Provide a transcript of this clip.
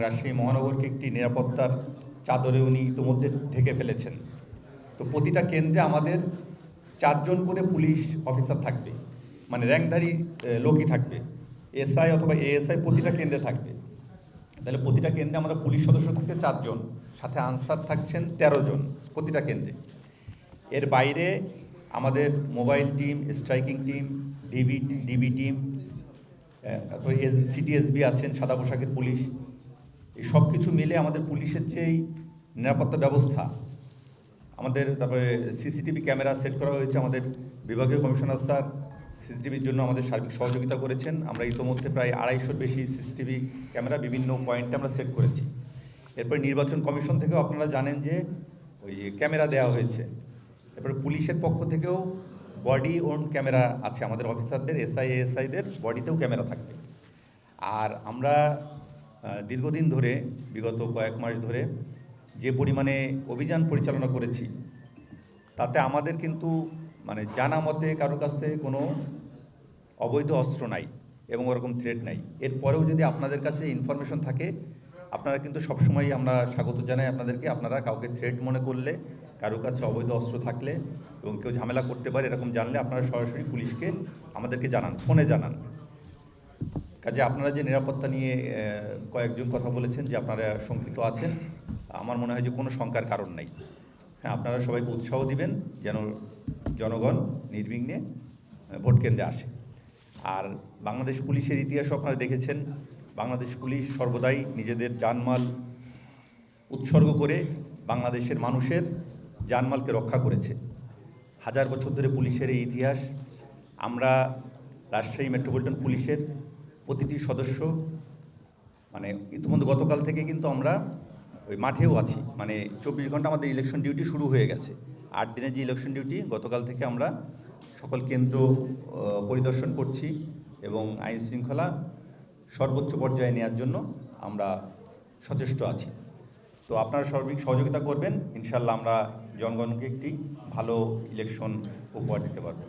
রাজশাহী মহানগরকে একটি নিরাপত্তার চাদরে উনি ইতিমধ্যে ঢেকে ফেলেছেন। তো প্রতিটা কেন্দ্রে আমাদের 4 জন করে পুলিশ অফিসার থাকবে, মানে র্যাঙ্কধারী লোকই থাকবে। এসআই অথবা এএসআই প্রতিটা কেন্দ্রে থাকবে। তাহলে প্রতিটা কেন্দ্রে আমরা পুলিশ সদস্য থাকবে 4 জন, সাথে আনসার থাকছেন 13 জন প্রতিটা কেন্দ্রে। এর বাইরে আমাদের mobile team, striking team, DB team, তারপরে সিটিএসবি আছেন, সাদা পোশাকের পুলিশ। এই সব কিছু মিলে আমাদের পুলিশের যেই নিরাপত্তা ব্যবস্থা, আমাদের তারপরে সিসিটিভি ক্যামেরা সেট করা হয়েছে। আমাদের বিভাগীয় কমিশনার স্যার সিসিটিভির জন্য আমাদের সার্বিক সহযোগিতা করেছেন। আমরা ইতোমধ্যে প্রায় 250-র বেশি সিসিটিভি ক্যামেরা বিভিন্ন পয়েন্টে আমরা সেট করেছি। এরপরে নির্বাচন কমিশন থেকেও আপনারা জানেন যে ওই ক্যামেরা দেওয়া হয়েছে। এরপরে পুলিশের পক্ষ থেকেও বডি ওন ক্যামেরা আছে, আমাদের অফিসারদের এসআই এএসআইদের বডিতেও ক্যামেরা থাকবে। আর আমরা দীর্ঘদিন ধরে, বিগত কয়েক মাস ধরে যে পরিমাণে অভিযান পরিচালনা করেছি, তাতে আমাদের কিন্তু মানে জানা মতে কারোর কাছে কোনো অবৈধ অস্ত্র নাই এবং ওরকম থ্রেট নাই। এরপরেও যদি আপনাদের কাছে ইনফরমেশন থাকে, আপনারা কিন্তু সবসময় আমরা স্বাগত জানাই আপনাদেরকে। আপনারা কাউকে থ্রেট মনে করলে, কারোর কাছে অবৈধ অস্ত্র থাকলে এবং কেউ ঝামেলা করতে পারে এরকম জানলে আপনারা সরাসরি পুলিশকে আমাদেরকে জানান, ফোনে জানান। কাজে আপনারা যে নিরাপত্তা নিয়ে কয়েকজন কথা বলেছেন যে আপনারা শঙ্কিত আছেন, আমার মনে হয় যে কোনো শঙ্কার কারণ নাই। হ্যাঁ, আপনারা সবাইকে উৎসাহ দিবেন যেন জনগণ নির্বিঘ্নে ভোট কেন্দ্রে আসে। আর বাংলাদেশ পুলিশের ইতিহাসও আপনারা দেখেছেন, বাংলাদেশ পুলিশ সর্বদাই নিজেদের জানমাল উৎসর্গ করে বাংলাদেশের মানুষের জানমালকে রক্ষা করেছে। 1000 বছর ধরে পুলিশের এই ইতিহাস। আমরা রাজশাহী মেট্রোপলিটন পুলিশের প্রতিটি সদস্য মানে ইতিমধ্যে গতকাল থেকে কিন্তু আমরা ওই মাঠেও আছি, মানে 24 ঘন্টা আমাদের ইলেকশন ডিউটি শুরু হয়ে গেছে। 8 দিনের যে ইলেকশন ডিউটি, গতকাল থেকে আমরা সকল কেন্দ্র পরিদর্শন করছি এবং আইন শৃঙ্খলা সর্বোচ্চ পর্যায়ে নেওয়ার জন্য আমরা সচেষ্ট আছি। তো আপনারা সার্বিক সহযোগিতা করবেন, ইনশাল্লাহ আমরা জনগণকে একটি ভালো ইলেকশন উপহার দিতে পারব।